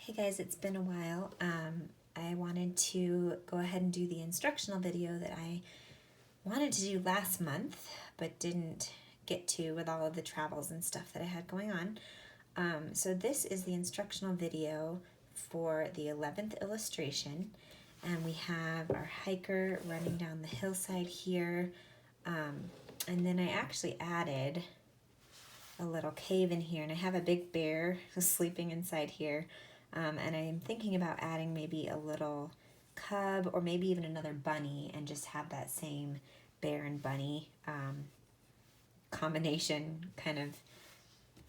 Hey guys, it's been a while. I wanted to go ahead and do the instructional video that I wanted to do last month, but didn't get to with all of the travels and stuff that I had going on. So this is the instructional video for the 11th illustration, and we have our hiker running down the hillside here, and then I actually added a little cave in here, and I have a big bear sleeping inside here. And I'm thinking about adding maybe a little cub or maybe even another bunny and just have that same bear and bunny combination kind of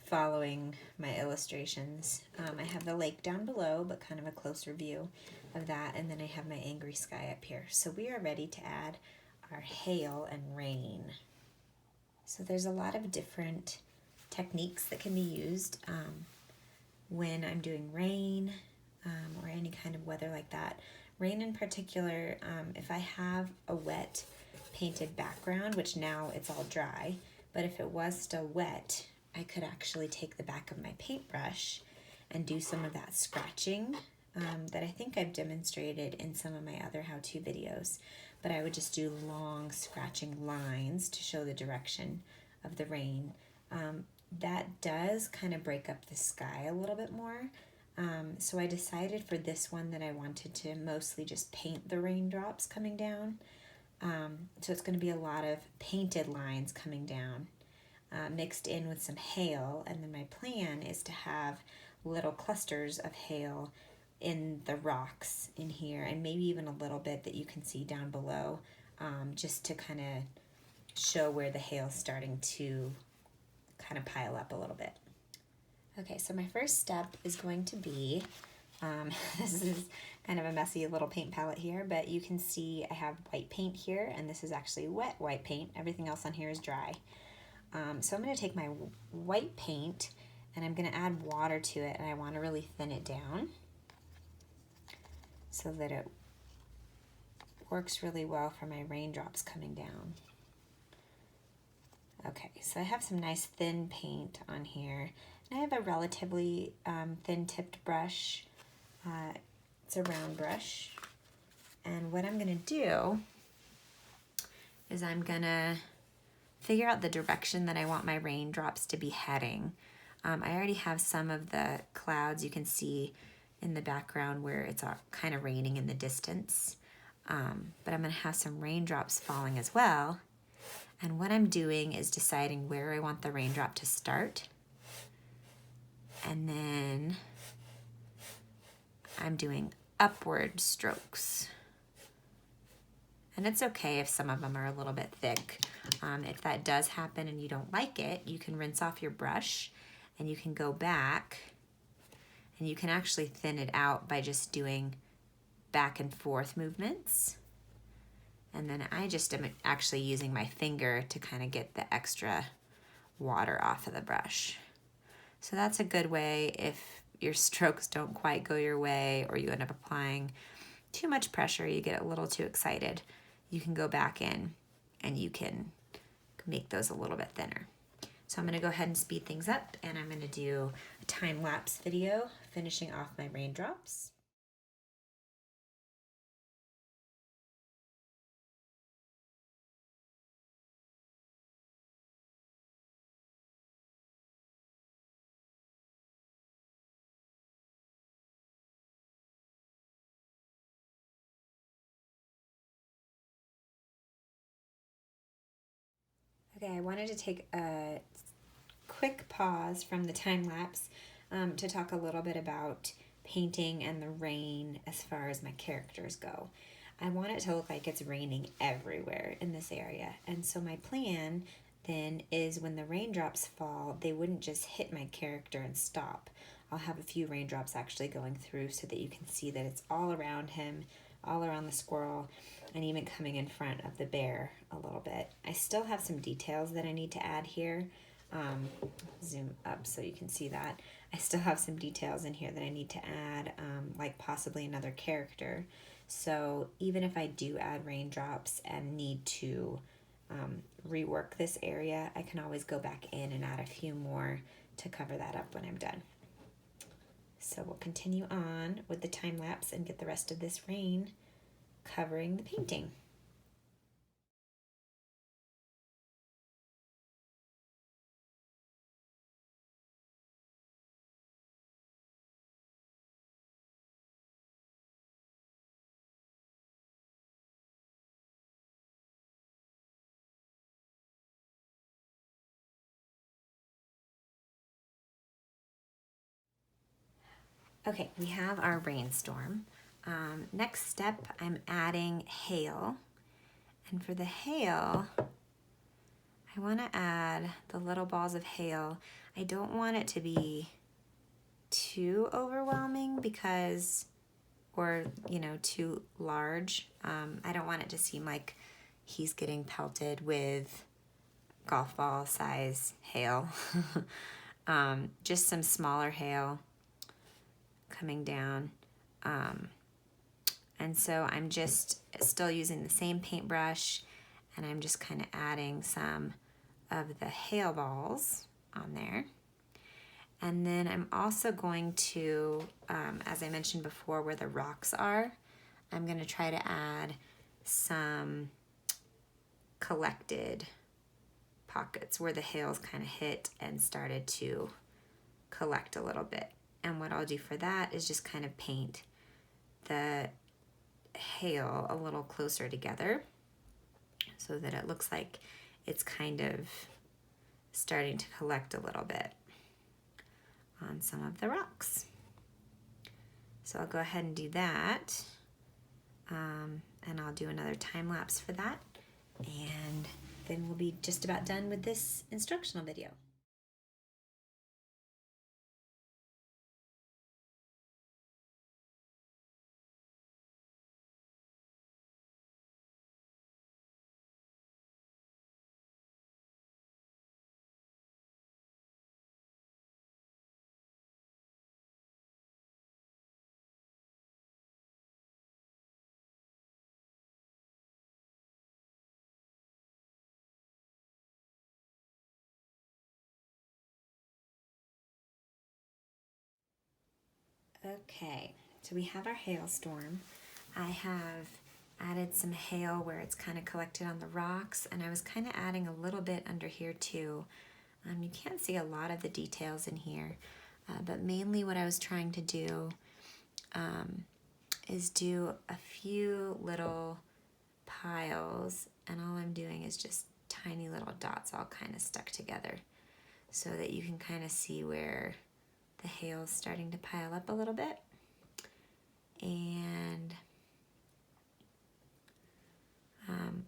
following my illustrations. I have the lake down below, but kind of a closer view of that, and then I have my angry sky up here. So we are ready to add our hail and rain. So there's a lot of different techniques that can be used when I'm doing rain or any kind of weather like that. Rain in particular, if I have a wet painted background, which now it's all dry, but if it was still wet, I could actually take the back of my paintbrush and do some of that scratching that I think I've demonstrated in some of my other how-to videos. But I would just do long scratching lines to show the direction of the rain. That does kind of break up the sky a little bit more. So I decided for this one that I wanted to mostly just paint the raindrops coming down. So it's going to be a lot of painted lines coming down, mixed in with some hail. And then my plan is to have little clusters of hail in the rocks in here, and maybe even a little bit that you can see down below, just to kind of show where the hail's starting to kind of pile up a little bit. Okay, so my first step is going to be, this is kind of a messy little paint palette here, but you can see I have white paint here, and this is actually wet white paint. Everything else on here is dry. So I'm going to take my white paint and I'm going to add water to it, and I want to really thin it down so that it works really well for my raindrops coming down. Okay, so I have some nice thin paint on here. And I have a relatively thin tipped brush. It's a round brush. And what I'm gonna do is I'm gonna figure out the direction that I want my raindrops to be heading. I already have some of the clouds you can see in the background where it's kind of raining in the distance. But I'm gonna have some raindrops falling as well. And what I'm doing is deciding where I want the raindrop to start. And then I'm doing upward strokes. And it's okay if some of them are a little bit thick. If that does happen and you don't like it, you can rinse off your brush and you can go back and you can actually thin it out by just doing back and forth movements. And then I just am actually using my finger to kind of get the extra water off of the brush. So that's a good way if your strokes don't quite go your way or you end up applying too much pressure, you get a little too excited. You can go back in and you can make those a little bit thinner. So I'm going to go ahead and speed things up, and I'm going to do a time-lapse video finishing off my raindrops. Okay, I wanted to take a quick pause from the time-lapse to talk a little bit about painting and the rain as far as my characters go. I want it to look like it's raining everywhere in this area, and so my plan then is when the raindrops fall, they wouldn't just hit my character and stop. I'll have a few raindrops actually going through so that you can see that it's all around him, all around the squirrel, and even coming in front of the bear a little bit. I still have some details that I need to add here. Zoom up so you can see that. I still have some details in here that I need to add, like possibly another character. So even if I do add raindrops and need to rework this area, I can always go back in and add a few more to cover that up when I'm done. So So we'll continue on with the time lapse and get the rest of this rain covering the painting. Okay, we have our rainstorm. Next step, I'm adding hail. And for the hail, I want to add the little balls of hail. I don't want it to be too overwhelming because, or, too large. I don't want it to seem like he's getting pelted with golf ball size hail. Just some smaller hail coming down. And so I'm just still using the same paintbrush, and I'm just kind of adding some of the hail balls on there. And then I'm also going to, as I mentioned before, where the rocks are, I'm going to try to add some collected pockets where the hails kind of hit and started to collect a little bit. And what I'll do for that is just kind of paint the hail a little closer together so that it looks like it's kind of starting to collect a little bit on some of the rocks. So I'll go ahead and do that, and I'll do another time lapse for that, and then we'll be just about done with this instructional video. Okay, so we have our hailstorm. I have added some hail where it's kind of collected on the rocks, and I was kind of adding a little bit under here too. You can't see a lot of the details in here, but mainly what I was trying to do is do a few little piles, and all I'm doing is just tiny little dots all kind of stuck together so that you can kind of see where the hail's starting to pile up a little bit. And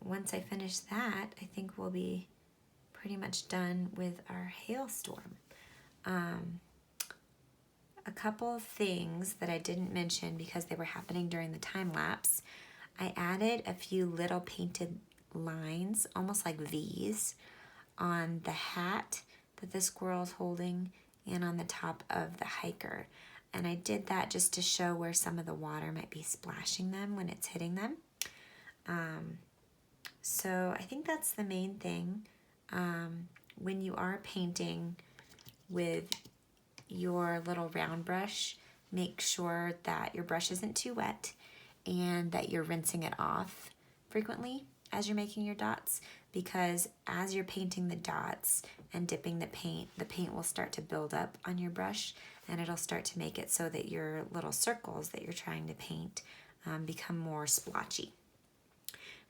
once I finish that, I think we'll be pretty much done with our hailstorm. A couple of things that I didn't mention because they were happening during the time lapse. I added a few little painted lines, almost like V's, on the hat that the squirrel's holding and on the top of the hiker. And I did that just to show where some of the water might be splashing them when it's hitting them. So I think that's the main thing. When you are painting with your little round brush, make sure that your brush isn't too wet and that you're rinsing it off frequently as you're making your dots, because as you're painting the dots and dipping the paint will start to build up on your brush, and it'll start to make it so that your little circles that you're trying to paint become more splotchy.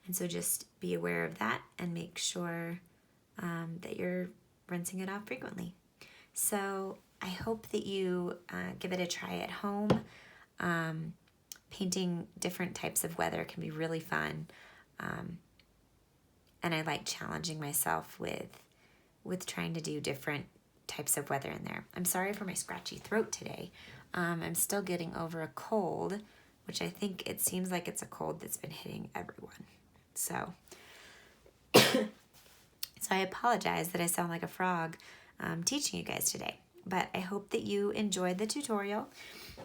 And so just be aware of that and make sure that you're rinsing it off frequently. So I hope that you give it a try at home. Painting different types of weather can be really fun. And I like challenging myself with trying to do different types of weather in there. I'm sorry for my scratchy throat today. I'm still getting over a cold, which I think it seems like it's a cold that's been hitting everyone. So I apologize that I sound like a frog teaching you guys today. But I hope that you enjoyed the tutorial,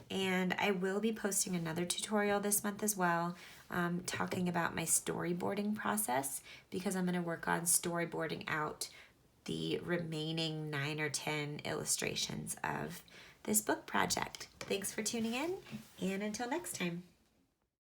and I will be posting another tutorial this month as well, talking about my storyboarding process, because I'm going to work on storyboarding out the remaining 9 or 10 illustrations of this book project. Thanks for tuning in, and until next time.